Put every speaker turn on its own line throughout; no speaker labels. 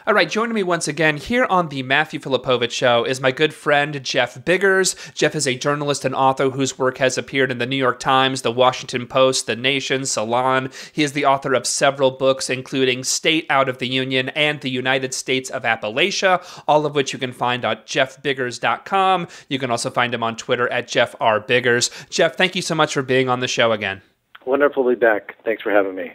All right, joining me once again here on the Matthew Filipowicz Show is my good friend, Jeff Biggers. Jeff is a journalist and author whose work has appeared in the New York Times, the Washington Post, The Nation, Salon. He is the author of several books, including State Out of the Union and The United States of Appalachia, all of which you can find at jeffbiggers.com. You can also find him on Twitter at JeffRBiggers. Jeff, thank you so much for being on the show again.
Wonderful to be back. Thanks for having me.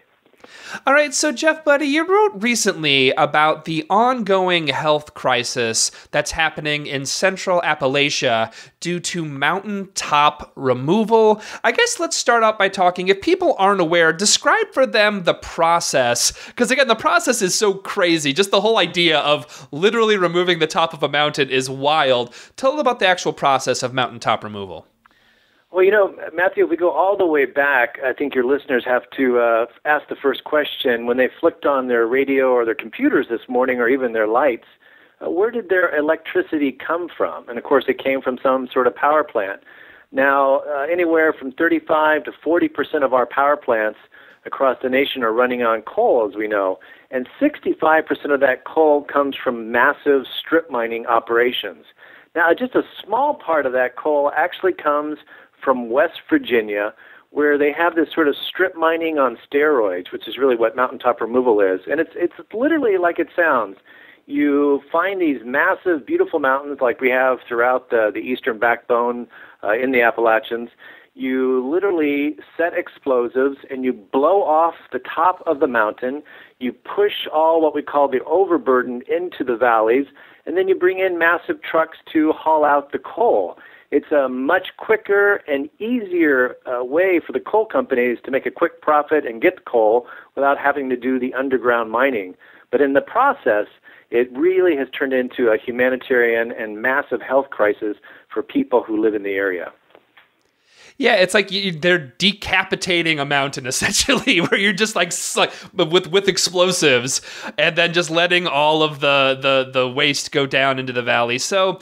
All right, so Jeff, buddy, you wrote recently about the ongoing health crisis that's happening in central Appalachia due to mountaintop removal. I guess let's start out by talking, if people aren't aware, describe for them the process, because again, the process is so crazy. Just the whole idea of literally removing the top of a mountain is wild. Tell them about the actual process of mountaintop removal.
Well, Matthew, if we go all the way back, I think your listeners have to ask the first question. When they flicked on their radio or their computers this morning, or even their lights, where did their electricity come from? And of course, it came from some sort of power plant. Now, anywhere from 35 to 40% of our power plants across the nation are running on coal, as we know. And 65% of that coal comes from massive strip mining operations. Now, just a small part of that coal actually comes from West Virginia, where they have this sort of strip mining on steroids, which is really what mountaintop removal is. And it's literally like it sounds. You find these massive, beautiful mountains like we have throughout the eastern backbone in the Appalachians. You literally set explosives and you blow off the top of the mountain. You push all what we call the overburden into the valleys, and then you bring in massive trucks to haul out the coal. It's a much quicker and easier way for the coal companies to make a quick profit and get the coal without having to do the underground mining. But in the process, it really has turned into a humanitarian and massive health crisis for people who live in the area.
Yeah, it's like they're decapitating a mountain, essentially, where you're just like with explosives and then just letting all of the waste go down into the valley. So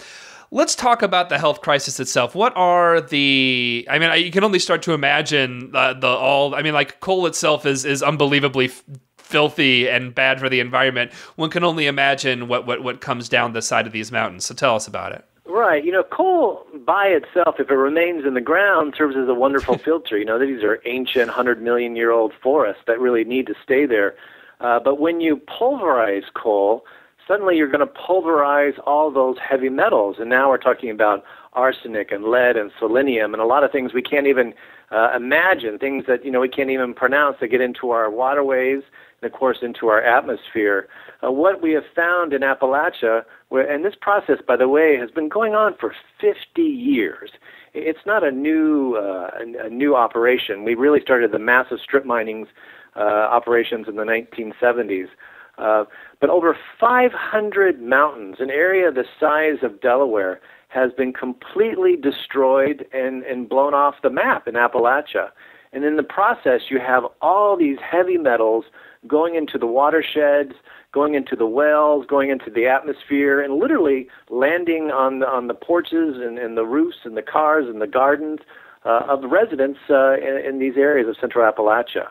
let's talk about the health crisis itself. What are you can only start to imagine coal itself is unbelievably filthy and bad for the environment. One can only imagine what comes down the side of these mountains. So tell us about it.
Right. Coal by itself, if it remains in the ground, serves as a wonderful filter. These are ancient 100-million-year-old forests that really need to stay there. But when you pulverize coal, suddenly you're going to pulverize all those heavy metals. And now we're talking about arsenic and lead and selenium and a lot of things we can't even imagine, things that we can't even pronounce that get into our waterways and, of course, into our atmosphere. What we have found in Appalachia, and this process, by the way, has been going on for 50 years. It's not a new operation. We really started the massive strip minings operations in the 1970s. But over 500 mountains, an area the size of Delaware, has been completely destroyed and blown off the map in Appalachia. And in the process, you have all these heavy metals going into the watersheds, going into the wells, going into the atmosphere, and literally landing on the porches and the roofs and the cars and the gardens of the residents in these areas of central Appalachia.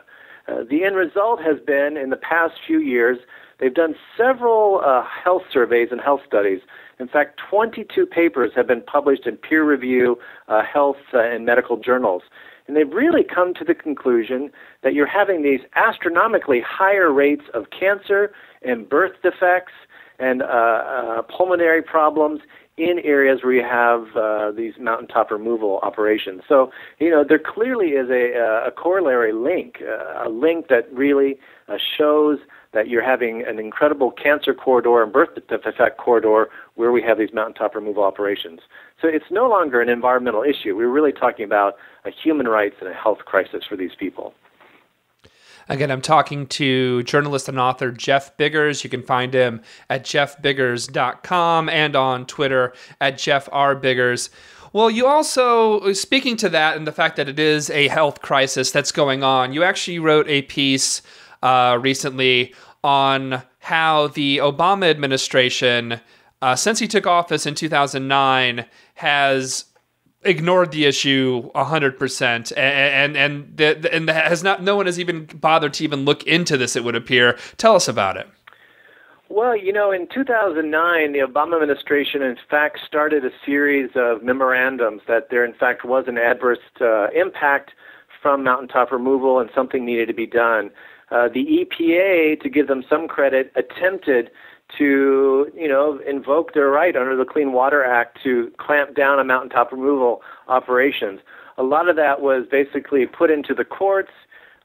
The end result has been, in the past few years, they've done several health surveys and health studies. In fact, 22 papers have been published in peer-review health and medical journals. And they've really come to the conclusion that you're having these astronomically higher rates of cancer and birth defects and pulmonary problems in areas where you have these mountaintop removal operations. So, there clearly is a corollary link, a link that really shows that you're having an incredible cancer corridor and birth defect corridor where we have these mountaintop removal operations. So it's no longer an environmental issue. We're really talking about a human rights and a health crisis for these people.
Again, I'm talking to journalist and author Jeff Biggers. You can find him at jeffbiggers.com and on Twitter at JeffRBiggers. Well, you also, speaking to that and the fact that it is a health crisis that's going on, you actually wrote a piece recently on how the Obama administration, since he took office in 2009, has ignored the issue 100%, and has not. No one has even bothered to even look into this, it would appear. Tell us about it.
Well, in 2009, the Obama administration, in fact, started a series of memorandums that there, in fact, was an adverse impact from mountaintop removal and something needed to be done. The EPA, to give them some credit, attempted to, invoke their right under the Clean Water Act to clamp down on mountaintop removal operations. A lot of that was basically put into the courts,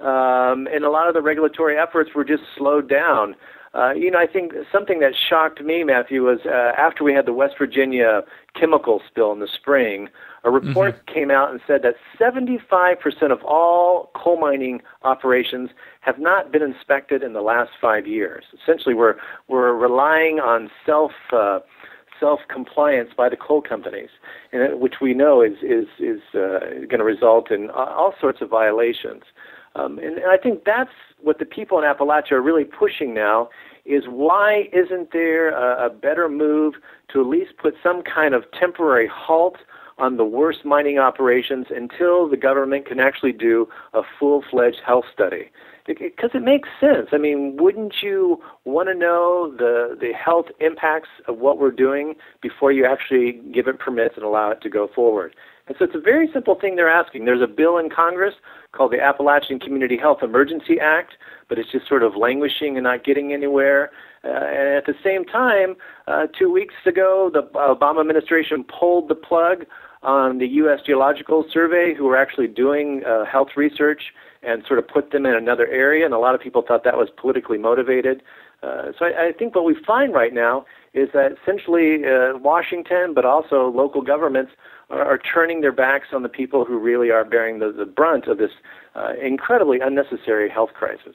and a lot of the regulatory efforts were just slowed down. I think something that shocked me, Matthew, was after we had the West Virginia chemical spill in the spring, a report came out and said that 75% of all coal mining operations have not been inspected in the last 5 years. Essentially, we're relying on self-compliance by the coal companies, which we know is going to result in all sorts of violations. And I think that's what the people in Appalachia are really pushing now, is why isn't there a better move to at least put some kind of temporary halt on the worst mining operations until the government can actually do a full-fledged health study? Because it makes sense. I mean, wouldn't you want to know the health impacts of what we're doing before you actually give it permits and allow it to go forward? And so it's a very simple thing they're asking. There's a bill in Congress called the Appalachian Community Health Emergency Act, but it's just sort of languishing and not getting anywhere. And at the same time, 2 weeks ago, the Obama administration pulled the plug on the U.S. Geological Survey, who were actually doing health research, and sort of put them in another area. And a lot of people thought that was politically motivated. So I think what we find right now is that essentially Washington, but also local governments, are turning their backs on the people who really are bearing the brunt of this incredibly unnecessary health crisis.